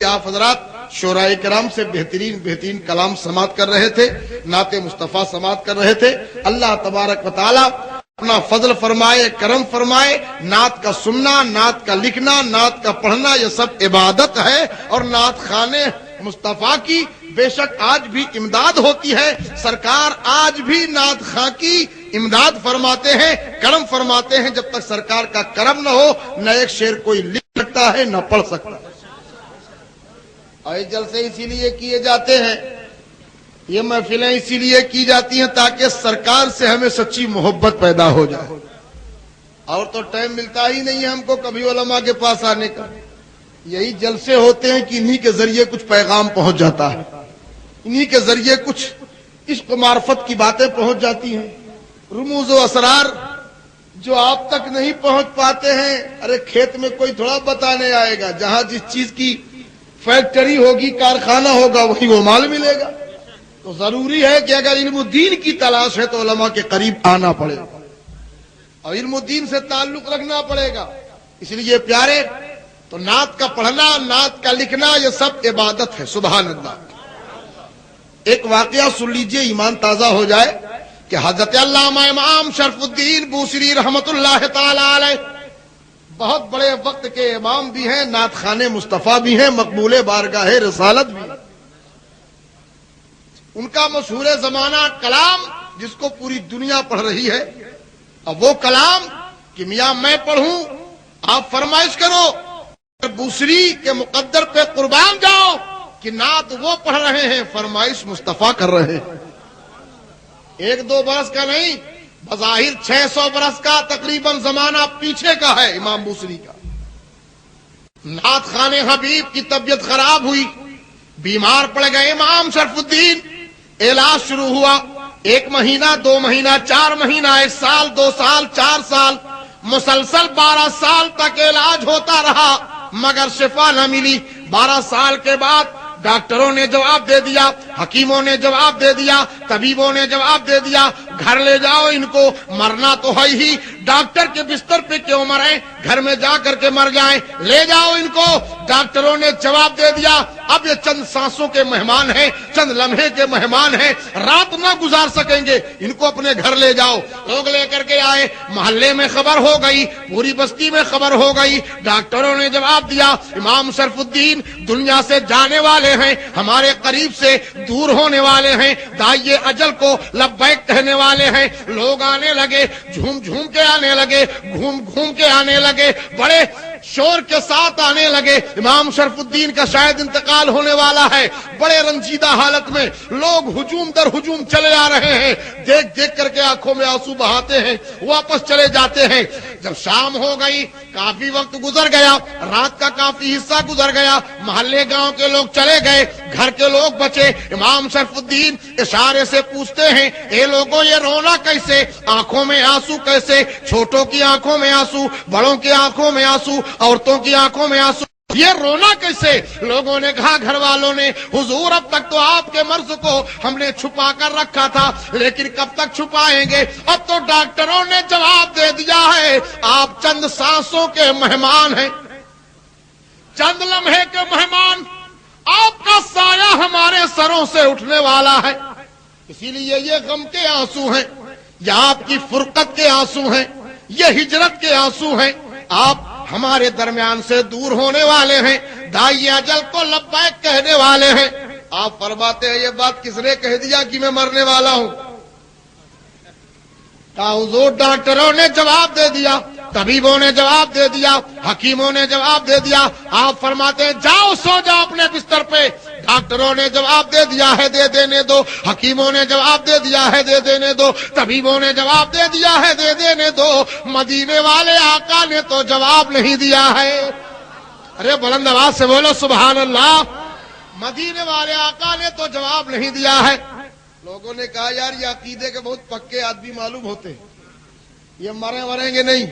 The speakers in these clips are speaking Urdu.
کہ آپ حضرات شورائے کرام سے بہترین کلام سماعت کر رہے تھے، نعت مصطفیٰ سماعت کر رہے تھے. اللہ تبارک و تعالی اپنا فضل فرمائے، کرم فرمائے. نعت کا سننا، نعت کا لکھنا، نعت کا پڑھنا یہ سب عبادت ہے. اور نعت خانے مصطفیٰ کی بے شک آج بھی امداد ہوتی ہے. سرکار آج بھی نعت خاں کی امداد فرماتے ہیں، کرم فرماتے ہیں. جب تک سرکار کا کرم نہ ہو نہ ایک شعر کوئی لکھ سکتا ہے نہ پڑھ سکتا ہے. اور یہ جلسے اسی لیے کیے جاتے ہیں، یہ محفلیں اسی لیے کی جاتی ہیں تاکہ سرکار سے ہمیں سچی محبت پیدا ہو جائے. اور تو ٹائم ملتا ہی نہیں ہے ہم کو کبھی علماء کے پاس آنے کا. یہی جلسے ہوتے ہیں کہ انہی کے ذریعے کچھ پیغام پہنچ جاتا ہے، انہی کے ذریعے کچھ عشق و معرفت کی باتیں پہنچ جاتی ہیں، رموز و اسرار جو آپ تک نہیں پہنچ پاتے ہیں. ارے کھیت میں کوئی تھوڑا بتانے آئے گا، جہاں جس چیز کی فیکٹری ہوگی، کارخانہ ہوگا، وہیں وہ مال ملے گا. تو ضروری ہے کہ اگر علم الدین کی تلاش ہے تو علماء کے قریب آنا پڑے گا اور علم الدین سے تعلق رکھنا پڑے گا. اس لیے پیارے تو نعت کا پڑھنا، نعت کا لکھنا یہ سب عبادت ہے. سبحان اللہ. ایک واقعہ سن لیجئے ایمان تازہ ہو جائے کہ حضرت علامہ امام شرف الدین بوسری رحمت اللہ تعالی علیہ بہت بڑے وقت کے امام بھی ہیں، نعت خانے مصطفیٰ بھی ہیں، مقبول بارگاہ رسالت بھی. ان کا مشہور زمانہ کلام جس کو پوری دنیا پڑھ رہی ہے، اب وہ کلام کہ میاں میں پڑھوں آپ فرمائش کرو، بوسری کے مقدر پہ قربان جاؤ کہ نعت وہ پڑھ رہے ہیں، فرمائش مصطفیٰ کر رہے ہیں. 1-2 برس کا نہیں، بظاہر 600 برس کا تقریباً زمانہ پیچھے کا ہے امام بوسری کا. نعت خانے حبیب کی طبیعت خراب ہوئی، بیمار پڑ گئے امام شرف الدین. علاج شروع ہوا، 1 مہینہ 2 مہینہ 4 مہینہ 1 سال 2 سال 4 سال مسلسل 12 سال تک علاج ہوتا رہا مگر شفا نہ ملی. 12 سال کے بعد ڈاکٹروں نے جواب دے دیا، حکیموں نے جواب دے دیا، طبیبوں نے جواب دے دیا گھر لے جاؤ ان کو، مرنا تو ہے ہی، ڈاکٹر کے بستر پہ کیوں مریں، گھر میں جا کر کے مر جائیں، لے جاؤ ان کو. ڈاکٹروں نے جواب دے دیا اب یہ چند سانسوں کے مہمان ہیں، چند لمحے کے مہمان ہیں، رات نہ گزار سکیں گے، ان کو اپنے گھر لے جاؤ. لوگ لے کر کے آئے، محلے میں خبر ہو گئی، پوری بستی میں خبر ہو گئی. ڈاکٹروں نے جواب دیا امام شرف الدین دنیا سے جانے والے ہیں، ہمارے قریب سے دور ہونے والے ہیں، داعیے اجل کو لبیک کہنے والے ہیں. لوگ آنے لگے، جھوم جھوم کے آنے لگے، گھوم گھوم کے آنے لگے، بڑے شور کے ساتھ آنے لگے. امام شرف الدین کا شاید انتقال ہونے والا ہے. بڑے رنجیدہ حالت میں لوگ ہجوم در ہجوم چلے آ رہے ہیں، دیکھ دیکھ کر کے آنکھوں میں آنسو بہاتے ہیں، واپس چلے جاتے ہیں. جب شام ہو گئی، کافی وقت گزر گیا، رات کا کافی حصہ گزر گیا، محلے گاؤں کے لوگ چلے گئے، گھر کے لوگ بچے. امام شرف الدین اشارے سے پوچھتے ہیں اے لوگوں یہ رونا کیسے، آنکھوں میں آنسو کیسے، چھوٹوں کی آنکھوں میں آنسو، بڑوں کی آنکھوں میں آنسو، عورتوں کی آنکھوں میں آنسو، یہ رونا کیسے؟ لوگوں نے کہا گھر والوں نے حضور اب تک تو آپ کے مرض کو ہم نے چھپا کر رکھا تھا لیکن کب تک چھپائیں گے، اب تو ڈاکٹروں نے جواب دے دیا ہے آپ چند سانسوں کے مہمان ہیں، چند لمحے کے مہمان، آپ کا سایہ ہمارے سروں سے اٹھنے والا ہے. اسی لیے یہ غم کے آنسو ہیں، یہ آپ کی فرقت کے آنسو ہیں، یہ ہجرت کے آنسو ہیں، آپ ہمارے درمیان سے دور ہونے والے ہیں، داعی اجل کو لبیک کہنے والے ہیں. آپ فرماتے ہیں یہ بات کس نے کہہ دیا کہ میں مرنے والا ہوں؟ حضور ڈاکٹروں نے جواب دے دیا، طبیبوں نے جواب دے دیا، حکیموں نے جواب دے دیا. آپ فرماتے ہیں جاؤ سو جاؤ اپنے بستر پہ. ڈاکٹروں نے جواب دے دیا ہے دے دینے دو، حکیموں نے جواب دے دیا ہے دے دینے دو، طبیبوں نے جواب دے دیا ہے دے دینے دو، مدینے والے آقا نے تو جواب نہیں دیا ہے. ارے بلند آواز سے بولو سبحان اللہ. مدینے والے آقا نے تو جواب نہیں دیا ہے. لوگوں نے کہا یار یہ عقیدے کے بہت پکے آدمی معلوم ہوتے ہیں، یہ مریں گے نہیں،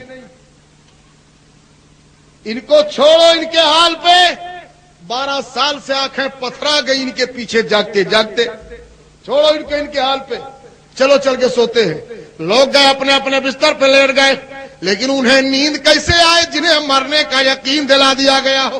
ان کو چھوڑو ان کے حال پہ. 12 سال سے آنکھیں پتھرا گئی ان کے پیچھے جاگتے جاگتے، چھوڑو ان کے حال پہ، چلو چل کے سوتے ہیں. لوگ گئے اپنے اپنے بستر پہ لیٹ گئے، لیکن انہیں نیند کیسے آئے جنہیں مرنے کا یقین دلا دیا گیا ہو.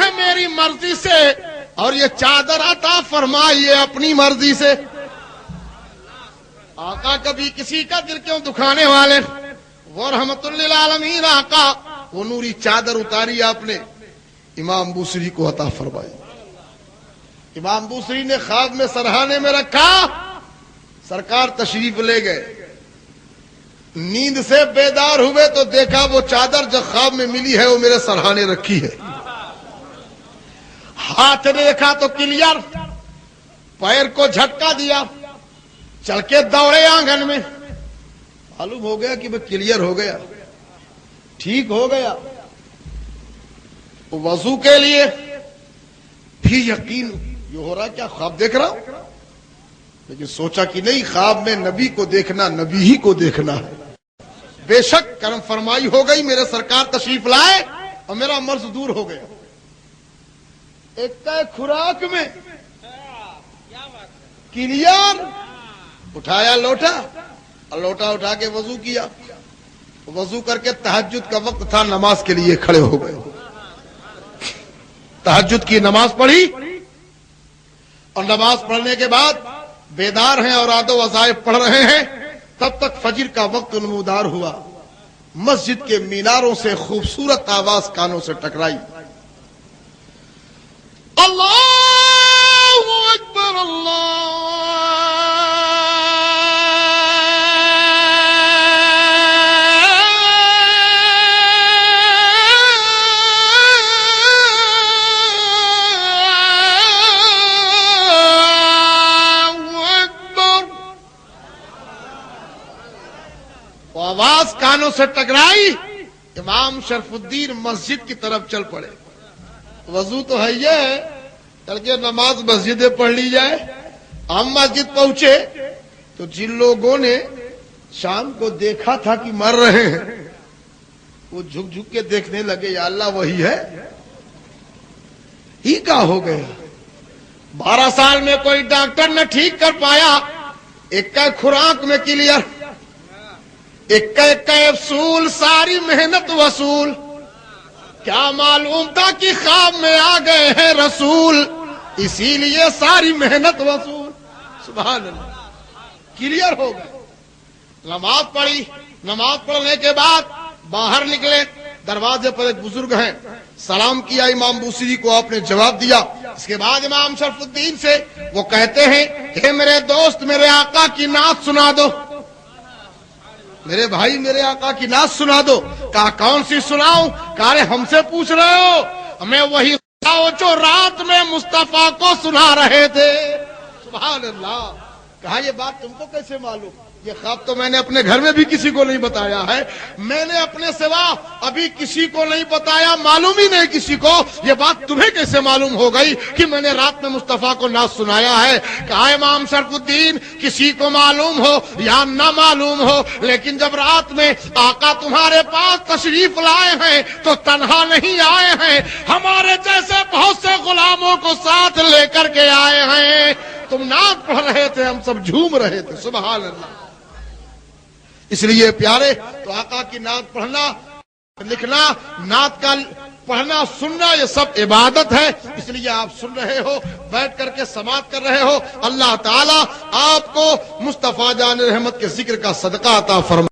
ہے میری مرضی سے اور یہ چادر عطا فرمائیے اپنی مرضی سے۔ آقا کبھی کسی کا دل کیوں دکھانے والے، وہ رحمت للعالمین آقا وہ نوری چادر اتاری آپ نے امام بوصری کو عطا فرمائی۔ امام بوصری نے خواب میں سرہانے میں رکھا، سرکار تشریف لے گئے، نیند سے بیدار ہوئے تو دیکھا وہ چادر جو خواب میں ملی ہے وہ میرے سرہانے رکھی ہے۔ ہاتھ نے دیکھا تو کلیئر، پیر کو جھٹکا دیا، چل کے دوڑے آنگن میں، معلوم ہو گیا کہ وہ کلیئر ہو گیا، ٹھیک ہو گیا۔ وضو کے لیے بھی یقین یہ ہو رہا کیا خواب دیکھ رہا ہوں، لیکن سوچا کہ نہیں، خواب میں نبی کو دیکھنا نبی ہی کو دیکھنا ہے۔ بے شک کرم فرمائی ہو گئی، میرے سرکار تشریف لائے اور میرا مرض دور ہو گیا۔ ایک خوراک میں کلیئر، اٹھایا لوٹا اور لوٹا اٹھا کے وضو کیا، وضو کر کے تہجد کا وقت تھا، نماز کے لیے کھڑے ہو گئے، تہجد کی نماز پڑھی اور نماز پڑھنے کے بعد بیدار ہیں اور آدو وظائف پڑھ رہے ہیں، تب تک فجر کا وقت نمودار ہوا۔ مسجد کے میناروں سے خوبصورت آواز کانوں سے ٹکرائی، اللہ اکبر آواز کانوں سے ٹکرائی، امام شرف الدین مسجد کی طرف چل پڑے۔ وضو تو ہے یہ ہے، چل کے نماز مسجد پڑھ لی جائے۔ ہم مسجد پہنچے تو جن لوگوں نے شام کو دیکھا تھا کہ مر رہے ہیں وہ جھک جھک کے دیکھنے لگے، یا اللہ وہی ہے، ہی کا ہو گیا۔ 12 سال میں کوئی ڈاکٹر نہ ٹھیک کر پایا، ایک کا خوراک میں کلیئر، ایک کیپسول، ساری محنت وصول۔ کیا معلوم تھا کہ خواب میں آ گئے ہیں رسول، اسی لیے ساری محنت وصول۔ سبحان اللہ، کلیئر ہو گئے۔ نماز پڑھی، نماز پڑھنے کے بعد باہر نکلے، دروازے پر ایک بزرگ ہیں، سلام کیا امام بوصری کو، آپ نے جواب دیا۔ اس کے بعد امام شرف الدین سے وہ کہتے ہیں کہ میرے دوست میرے آقا کی نعت سنا دو، میرے بھائی میرے آقا کی نعت سنا دو۔ کہا کون سی سناؤں؟ کہا رے ہم سے پوچھ رہے ہو، ہمیں وہی جو رات میں مصطفیٰ کو سنا رہے تھے۔ سبحان اللہ۔ کہا یہ بات تم کو کیسے معلوم؟ یہ خواب تو میں نے اپنے گھر میں بھی کسی کو نہیں بتایا ہے، میں نے اپنے سوا ابھی کسی کو نہیں بتایا، معلوم ہی نہیں کسی کو، یہ بات تمہیں کیسے معلوم ہو گئی کہ میں نے رات میں مصطفیٰ کو نعت سنایا ہے؟ کہا امام شرف الدین کسی کو معلوم ہو یا نہ معلوم ہو، لیکن جب رات میں آقا تمہارے پاس تشریف لائے ہیں تو تنہا نہیں آئے ہیں، ہمارے جیسے بہت سے غلاموں کو ساتھ لے کر کے آئے ہیں۔ تم نعت پڑھ رہے تھے، ہم سب جھوم رہے تھے۔ سبحان اللہ۔ اس لیے پیارے، تو آقا کی نعت پڑھنا، لکھنا، نعت کا پڑھنا، سننا، یہ سب عبادت ہے۔ اس لیے آپ سن رہے ہو، بیٹھ کر کے سماعت کر رہے ہو، اللہ تعالیٰ آپ کو مصطفیٰ جان رحمت کے ذکر کا صدقہ عطا فرمائے۔